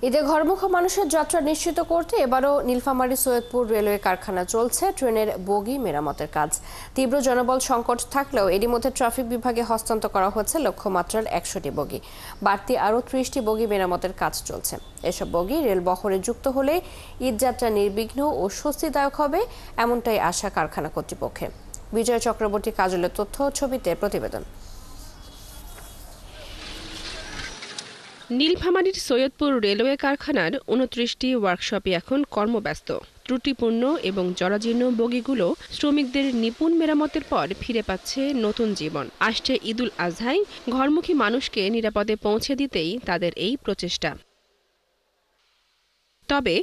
ঈদে ঘরমুখো মানুষের যাত্রা নিশ্চিত করতে এবারও নীলফামারী সৈয়দপুর রেলওয়ে কারখানা চলছে ট্রেনের বগি মেরামতের কাজ। তীব্র জনবল সংকট থাকলেও এরই মধ্যে ট্রাফিক বিভাগে হস্তান্তর করা হয়েছে লক্ষ্যমাত্রার ১০০টি বগি। বাড়তি আরও ৩০টি বগি মেরামতের কাজ চলছে। এসব বগি রেল বহরে যুক্ত হলে ঈদযাত্রা নির্বিঘ্ন ও স্বস্তিদায়ক হবে, এমনটাই আশা কারখানা কর্তৃপক্ষের। বিজয় চক্রবর্তী কাজলের তথ্য ছবিতে প্রতিবেদন। নীলফামারীর সৈয়দপুর রেলওয়ে কারখানার ২৯টি ওয়ার্কশপে এখন কর্মব্যস্ত। ত্রুটিপূর্ণ এবং জরাজীর্ণ বগিগুলো শ্রমিকদের নিপুণ মেরামতের পর ফিরে পাচ্ছে নতুন জীবন। আসছে ঈদুল আজহায় ঘরমুখী মানুষকে নিরাপদে পৌঁছে দিতেই তাদের এই প্রচেষ্টা। তবে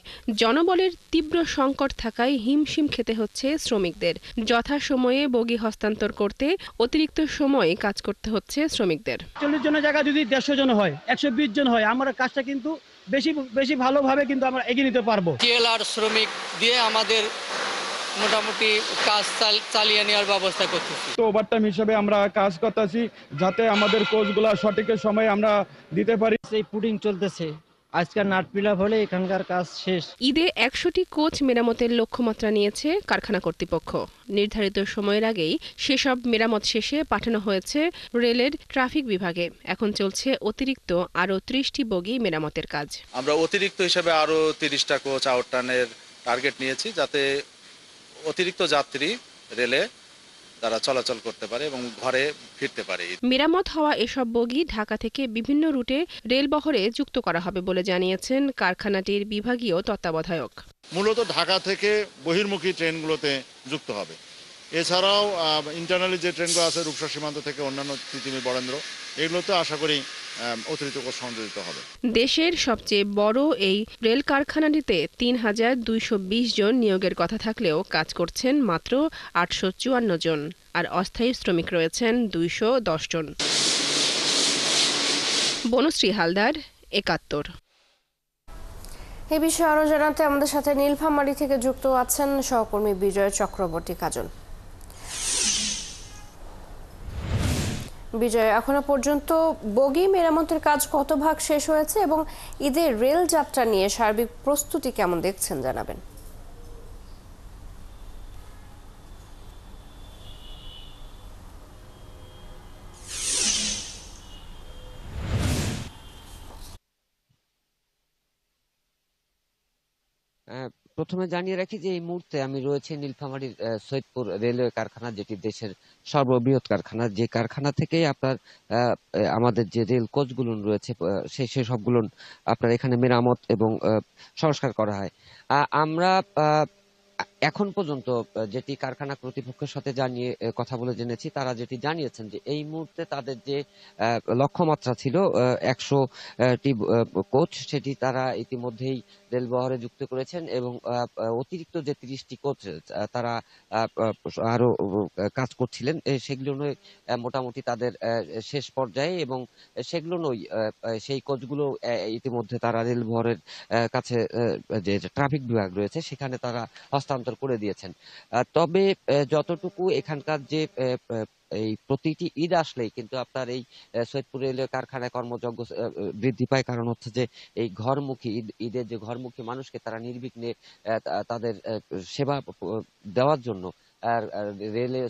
জনবলের তীব্র সংকট থাকায় হিমশিম খেতে হচ্ছে শ্রমিকদের। যথাসময়ে বগি হস্তান্তর করতে অতিরিক্ত সময়ে কাজ করতে হচ্ছে শ্রমিকদের। 40 জনের জায়গায় যদি 150 জন হয়, 120 জন হয়, আমরা কাজটা কিন্তু বেশি ভালোভাবে কিন্তু আমরা এগিয়ে নিতে পারবো। টিএলআর শ্রমিক দিয়ে আমাদের মোটামুটি কাজ চালিয়ে নেওয়ার ব্যবস্থা করতেছি। তো ওভারটাইম হিসেবে আমরা কাজ করতেছি যাতে আমাদের কোচগুলা সঠিক সময়ে আমরা দিতে পারি। এই পুডিং চলতেছে, আজকাল নাট পিলাপ হলে এখানকার কাজ শেষ। ঈদে ১০০টি কোচ মেরামতের লক্ষ্যমাত্রা নিয়েছে কারখানা কর্তৃপক্ষ। নির্ধারিত সময়ের আগেই সেসব মেরামত শেষে পাঠানো হয়েছে রেলের ট্রাফিক বিভাগে। এখন চলছে অতিরিক্ত আরও ৩০টি বগি মেরামতের কাজ। আমরা অতিরিক্ত হিসেবে আরও ৩০টা কোচ আউটটানের টার্গেট নিয়েছি, যাতে অতিরিক্ত যাত্রী রেলে তারা চলাচল করতে পারে এবং ঘরে ফিরতে পারে। মেরামত হওয়া এসব বগি ঢাকা থেকে বিভিন্ন রুটে রেল বহরে যুক্ত করা হবে বলে জানিয়েছেন কারখানাটির বিভাগীয় তত্ত্বাবধায়ক। মূলত ঢাকা থেকে বহির্মুখী ট্রেনগুলোতে যুক্ত হবে। এছাড়াও ইন্টারনালি যে ট্রেনগুলো আছে রূপসা সীমান্ত থেকে অন্যান্য তিতুমির বরেন্দ্র, এগুলোতে আশা করি অতিরিক্ত কোচ সংযোজিত হবে। দেশের সবচেয়ে বড় এই রেল কারখানাটিতে ৩,২২০ জন নিয়োগের কথা থাকলেও কাজ করছেন মাত্র ৮৫৪ জন, আর অস্থায়ী শ্রমিক রয়েছেন ২১০ জন। বনশ্রী হালদার, ৭১। এ বিষয়ে আরো জানাতে আমাদের সাথে নীলফামারী থেকে যুক্ত আছেন সহকর্মী বিজয় চক্রবর্তী কাজল। বিজয়, এখনো পর্যন্ত বগি মেরামতের কাজ কত ভাগ শেষ হয়েছে এবং ঈদের রেল যাত্রা নিয়ে সার্বিক প্রস্তুতি কেমন দেখছেন জানাবেন। প্রথমে জানিয়ে রাখি যে এই মুহূর্তে আমি রয়েছে নীলফামারীর সৈয়দপুর রেলওয়ে কারখানা, যেটি দেশের সর্ববৃহৎ কারখানা। যে কারখানা থেকেই আপনার আমাদের যে রেল কোচগুলো রয়েছে সেই সবগুলো আপনার এখানে মেরামত এবং সংস্কার করা হয়। আমরা এখন পর্যন্ত যেটি কারখানা কর্তৃপক্ষের সাথে কথা বলে জেনেছি, তারা যেটি জানিয়েছেন যে এই মুহূর্তে তাদের যে লক্ষ্যমাত্রা ছিল ১০০টি কোচ, সেটি তারা ইতিমধ্যেই রেলবহরে যুক্ত করেছেন এবং অতিরিক্ত যে ৩০টি কোচ তারা আরো কাজ করছিলেন, সেগুলো মোটামুটি তাদের শেষ পর্যায়ে এবং সেগুলো সেই কোচগুলো ইতিমধ্যে তারা রেলবহরের কাছে যে ট্রাফিক বিভাগ রয়েছে সেখানে তারা হস্তান্তর করে দিয়েছেন। তবে যতটুকু এখানকার যে এই প্রতিটি ঈদ আসলেই কিন্তু আপনার এই সৈয়দপুর রেলওয়ে কারখানায় কর্মযজ্ঞ বৃদ্ধি পায়, কারণ হচ্ছে যে এই ঘরমুখী ঈদের যে ঘরমুখী মানুষকে তারা নির্বিঘ্নে তাদের সেবা দেওয়ার জন্য আর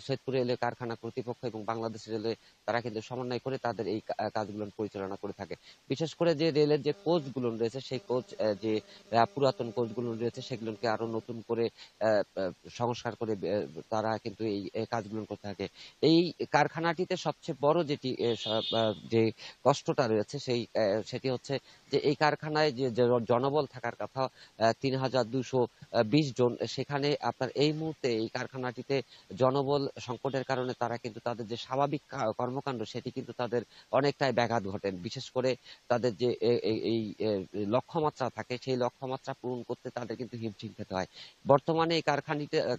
সৈয়দপুর রেলওয়ে কারখানা কর্তৃপক্ষ এবং বাংলাদেশ রেলওয়ে তারা কিন্তু সমন্বয় করে তাদের এই কাজগুলো পরিচালনা করে থাকে। বিশেষ করে যে রেলের যে কোচগুলো রয়েছে সেই কোচ যে পুরাতন কোচগুলো রয়েছে সেগুলোকে আরো নতুন করে সংস্কার করে তারা কিন্তু এই কাজগুলো করতে থাকে। এই কারখানাটিতে সবচেয়ে বড় যে কষ্টটা রয়েছে সেটি হচ্ছে যে এই কারখানায় যে জনবল থাকার কথা ৩,২২০ জন, সেখানে আপনার এই মুহূর্তে এই কারখানাটিতে জনবল সংকটের কারণে তারা কিন্তু তাদের যে স্বাভাবিক কর্মকাণ্ড সেটি কিন্তু তাদের অনেকটাই ব্যাঘাত ঘটেন। বিশেষ করে তাদের যে এই লক্ষ্যমাত্রা থাকে সেই লক্ষ্যমাত্রা পূরণ করতে তাদের কিন্তু হিমশিম খেতে হয়। বর্তমানে এই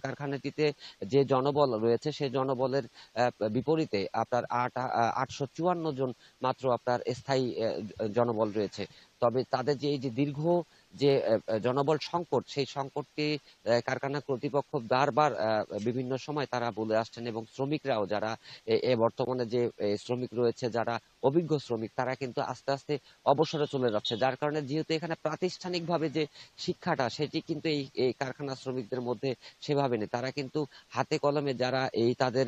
কারখানাটিতে যে জনবল রয়েছে সেই জনবলের বিপরীতে আপনার ৮৫৪ জন মাত্র আপনার স্থায়ী জনবল রয়েছে। তবে তাদের যে এই যে দীর্ঘ যে জনবল সংকট, সেই সংকটটি কারখানা কর্তৃপক্ষ বারবার বিভিন্ন সময় তারা বলে আসছেন, এবং শ্রমিকরাও যারা বর্তমানে যে শ্রমিক রয়েছে, যারা অভিজ্ঞ শ্রমিক, তারা কিন্তু আস্তে আস্তে অবসরে চলে যাচ্ছে। যার কারণে যেহেতু এখানে প্রাতিষ্ঠানিকভাবে যে শিক্ষাটা, সেটি কিন্তু এই কারখানা শ্রমিকদের মধ্যে সেভাবে নেই। তারা কিন্তু হাতে কলমে যারা তাদের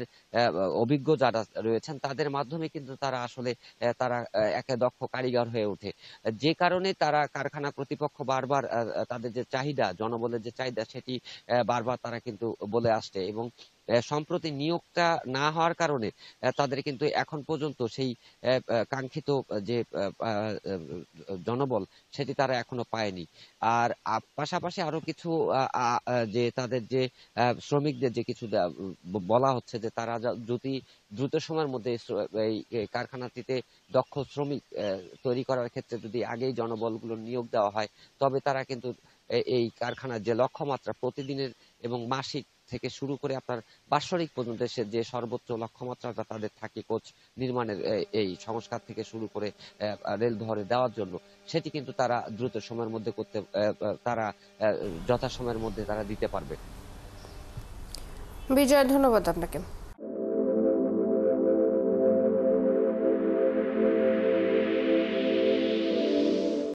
অভিজ্ঞ যারা রয়েছেন, তাদের মাধ্যমে কিন্তু তারা আসলে তারা একে দক্ষ কারিগর হয়ে ওঠে। যে কারণে তারা কারখানা কর্তৃপক্ষ বারবার তাদের যে চাহিদা, জনবলের যে চাহিদা, সেটি বারবার তারা কিন্তু বলে আসছে, এবং সম্প্রতি নিয়োগটা না হওয়ার কারণে তাদের কিন্তু এখন পর্যন্ত সেই কাঙ্ক্ষিত যে জনবল, সেটি তারা এখনো পায়নি। আর পাশাপাশি আরো কিছু যে তাদের যে শ্রমিকদের যে কিছু বলা হচ্ছে যে তারা যদি দ্রুত সময়ের মধ্যে এই কারখানাটিতে দক্ষ শ্রমিক তৈরি করার ক্ষেত্রে যদি আগেই জনবলগুলো নিয়োগ দেওয়া হয়, তবে তারা কিন্তু এই কারখানার যে লক্ষ্যমাত্রা প্রতিদিনের এবং মাসিক থেকে শুরু করে আপনার বাৎসরিক পর্যন্ত যে সর্বোচ্চ লক্ষ্যমাত্রাটা তাদের থাকে কোচ নির্মাণের, এই সংস্কার থেকে শুরু করে রেল ধরে দেওয়ার জন্য, সেটি কিন্তু তারা দ্রুত সময়ের মধ্যে করতে তারা যথাসময়ের মধ্যে তারা দিতে পারবে। বিজয়, ধন্যবাদ আপনাকে।